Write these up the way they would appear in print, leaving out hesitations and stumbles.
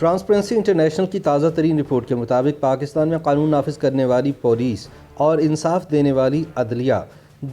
Transparency international کی تازہ ترین report کے مطابق پاکستان میں قانون نافذ کرنے والی پولیس اور انصاف دینے والی عدلیہ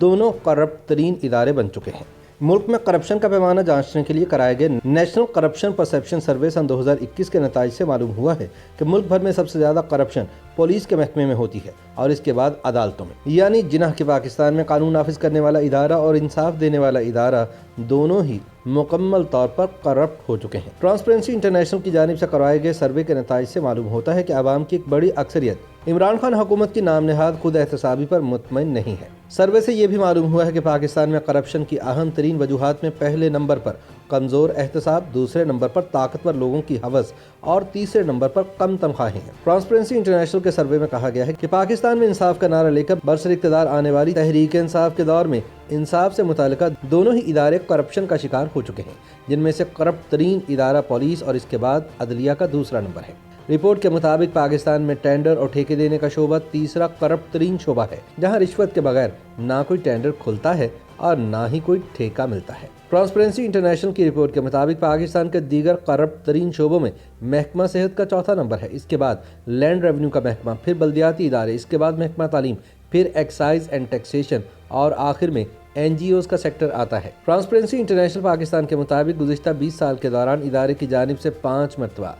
دونوں کرپٹ ترین ادارے بن چکے ہیں۔ ملک میں کرپشن کا پیمانہ جانچنے کے لیے کرائے گئے نیشنل کرپشن پرسیپشن سروے سن 2021 کے نتائج سے معلوم ہوا ہے کہ ملک بھر میں سب سے زیادہ کرپشن پولیس کے محکمے میں ہوتی ہے اور اس کے بعد عدالتوں میں، یعنی جناح کے پاکستان میں قانون نافذ کرنے والا ادارہ اور انصاف دینے والا ادارہ دونوں ہی مکمل طور پر کرپٹ ہو چکے ہیں۔ ٹرانسپیرنسی انٹرنیشنل کی جانب سے کروائے گئے سروے کے نتائج سے معلوم ہوتا ہے کہ عوام کی ایک بڑی اکثریت عمران خان حکومت کی نام نہاد خود احتسابی پر مطمئن نہیں ہے۔ سروے سے یہ بھی معلوم ہوا ہے کہ پاکستان میں کرپشن کی اہم ترین وجوہات میں پہلے نمبر پر کمزور احتساب، دوسرے نمبر پر طاقتور لوگوں کی ہوس اور تیسرے نمبر پر کم تنخواہیں ہیں۔ ٹرانسپیرنسی انٹرنیشنل کے سروے میں کہا گیا ہے کہ پاکستان میں انصاف کا نعرہ لے کر برسر اقتدار آنے والی تحریک انصاف کے دور میں انصاف سے متعلقہ دونوں ہی ادارے کرپشن کا شکار ہو چکے ہیں، جن میں سے کرپٹ ترین ادارہ پولیس اور اس کے بعد عدلیہ کا دوسرا نمبر ہے۔ رپورٹ کے مطابق پاکستان میں ٹینڈر اور ٹھیکے دینے کا شعبہ تیسرا کرپٹ ترین شعبہ ہے، جہاں رشوت کے بغیر نہ کوئی ٹینڈر کھلتا ہے اور نہ ہی کوئی ٹھیکہ ملتا ہے۔ ٹرانسپیرنسی انٹرنیشنل کی رپورٹ کے مطابق پاکستان کے دیگر کرپٹ ترین شعبوں میں محکمہ صحت کا چوتھا نمبر ہے، اس کے بعد لینڈ ریونیو کا محکمہ، پھر بلدیاتی ادارے، اس کے بعد محکمہ تعلیم، پھر ایکسائز اینڈ ٹیکسیشن اور آخر میں NGOs کا سیکٹر آتا ہے۔ ٹرانسپیرنسی انٹرنیشنل پاکستان کے مطابق گزشتہ 20 سال کے دوران ادارے کی جانب سے 5 مرتبہ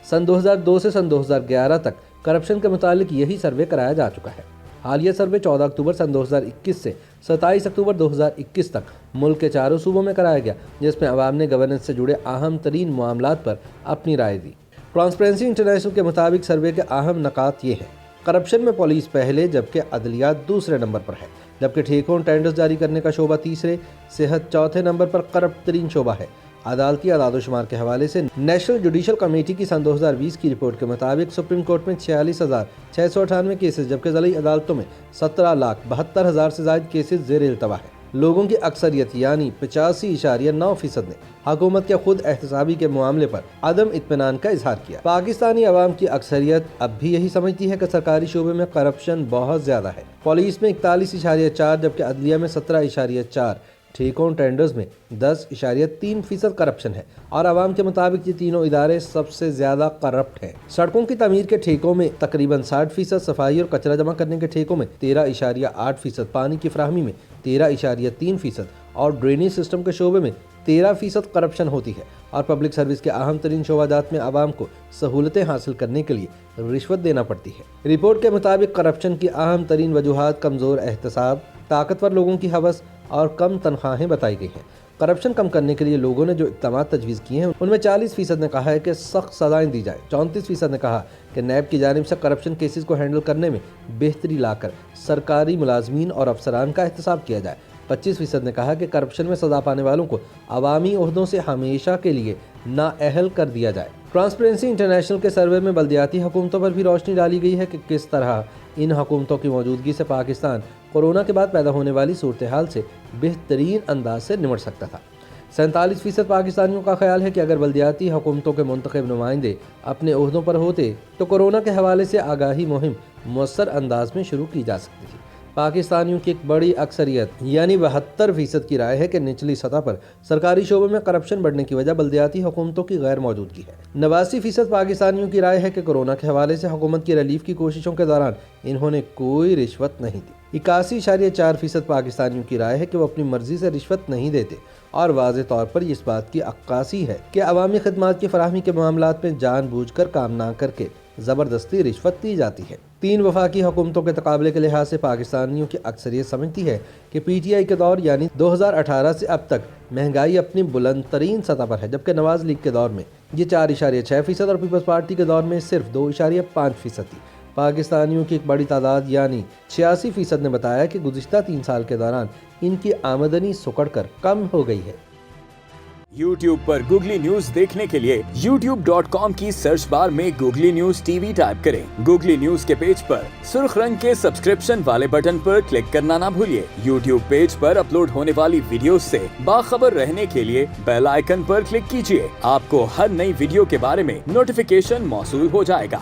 سن 2002 سے سن 2011 تک کرپشن کے متعلق یہی سروے کرایا جا چکا ہے۔ حالیہ سروے 14 اکتوبر سن 2021 سے 27 اکتوبر 2021 تک ملک کے چاروں صوبوں میں کرایا گیا، جس میں عوام نے گورننس سے جڑے اہم ترین معاملات پر اپنی رائے دی۔ ٹرانسپیرنسی انٹرنیشنل کے مطابق سروے کے اہم نکات یہ ہیں: کرپشن میں پولیس پہلے جبکہ عدلیہ دوسرے نمبر پر ہے، جبکہ ٹھیکوں ٹینڈرز جاری کرنے کا شعبہ تیسرے، صحت چوتھے نمبر پر کرپٹ ترین شعبہ ہے۔ عدالتی اعداد و شمار کے حوالے سے نیشنل جوڈیشل کمیٹی کی سن 2020 کی رپورٹ کے مطابق سپریم کورٹ میں 46,698 کیسز جبکہ ضلعی عدالتوں میں 17,72,000 سے زائد کیسز زیر التوا ہیں۔ لوگوں کی اکثریت یعنی 85.9% نے حکومت کے خود احتسابی کے معاملے پر عدم اطمینان کا اظہار کیا۔ پاکستانی عوام کی اکثریت اب بھی یہی سمجھتی ہے کہ سرکاری شعبے میں کرپشن بہت زیادہ ہے۔ پولیس میں 41.4 جبکہ عدلیہ میں 17.4، ٹھیکوں ٹینڈرز میں 10.3% کرپشن ہے اور عوام کے مطابق یہ تینوں ادارے سب سے زیادہ کرپٹ ہیں۔ سڑکوں کی تعمیر کے ٹھیکوں میں تقریباً 60%، صفائی اور کچرا جمع کرنے کے ٹھیکوں میں 13.8%، پانی کی فراہمی میں 13.3% اور ڈرینیج سسٹم کے شعبے میں 13% کرپشن ہوتی ہے، اور پبلک سروس کے اہم ترین شعبہ جات میں عوام کو سہولتیں حاصل کرنے کے لیے رشوت دینا پڑتی ہے۔ رپورٹ کے مطابق کرپشن کی اہم ترین وجوہات کمزور احتساب، طاقتور لوگوں کی ہوس اور کم تنخواہیں بتائی گئی ہیں۔ کرپشن کم کرنے کے لیے لوگوں نے جو اقدامات تجویز کیے ہیں ان میں 40% نے کہا ہے کہ سخت سزائیں دی جائیں، 34% نے کہا کہ نیب کی جانب سے کرپشن کیسز کو ہینڈل کرنے میں بہتری لا کر سرکاری ملازمین اور افسران کا احتساب کیا جائے، 25% نے کہا کہ کرپشن میں سزا پانے والوں کو عوامی عہدوں سے ہمیشہ کے لیے نااہل کر دیا جائے۔ ٹرانسپیرنسی انٹرنیشنل کے سروے میں بلدیاتی حکومتوں پر بھی روشنی ڈالی گئی ہے کہ کس طرح ان حکومتوں کی موجودگی سے پاکستان کورونا کے بعد پیدا ہونے والی صورتحال سے بہترین انداز سے نمٹ سکتا تھا۔ 47% پاکستانیوں کا خیال ہے کہ اگر بلدیاتی حکومتوں کے منتخب نمائندے اپنے عہدوں پر ہوتے تو کورونا کے حوالے سے آگاہی مہم مؤثر انداز میں شروع کی جا سکتی تھی۔ پاکستانیوں کی ایک بڑی اکثریت یعنی 72% کی رائے ہے کہ نچلی سطح پر سرکاری شعبے میں کرپشن بڑھنے کی وجہ بلدیاتی حکومتوں کی غیر موجودگی ہے۔ 89% پاکستانیوں کی رائے ہے کہ کورونا کے حوالے سے حکومت کی ریلیف کی کوششوں کے دوران انہوں نے کوئی رشوت نہیں دی۔ 81.4% پاکستانیوں کی رائے ہے کہ وہ اپنی مرضی سے رشوت نہیں دیتے، اور واضح طور پر اس بات کی عکاسی ہے کہ عوامی خدمات کی فراہمی کے معاملات میں جان بوجھ کر کام نہ کر کے زبردستی رشوت دی جاتی ہے۔ 3 وفاقی حکومتوں کے تقابلے کے لحاظ سے پاکستانیوں کی اکثریت سمجھتی ہے کہ PTI کے دور یعنی 2018 سے اب تک مہنگائی اپنی بلند ترین سطح پر ہے، جبکہ نواز لیگ کے دور میں یہ 4.6% اور پیپلز پارٹی کے دور میں صرف 2.5% تھی۔ پاکستانیوں کی ایک بڑی تعداد یعنی 86% نے بتایا کہ گزشتہ 3 سال کے دوران ان کی آمدنی سکڑ کر کم ہو گئی ہے۔ YouTube پر گوگلی نیوز دیکھنے کے لیے youtube.com کی سرچ بار میں گوگلی نیوز TV ٹائپ کریں۔ گوگلی نیوز کے پیج پر سرخ رنگ کے سبسکرپشن والے بٹن پر کلک کرنا نہ بھولیے۔ YouTube پیج پر اپلوڈ ہونے والی ویڈیوز سے باخبر رہنے کے لیے بیل آئیکن پر کلک کیجیے۔ آپ کو ہر نئی ویڈیو کے بارے میں نوٹیفیکیشن موصول ہو جائے گا۔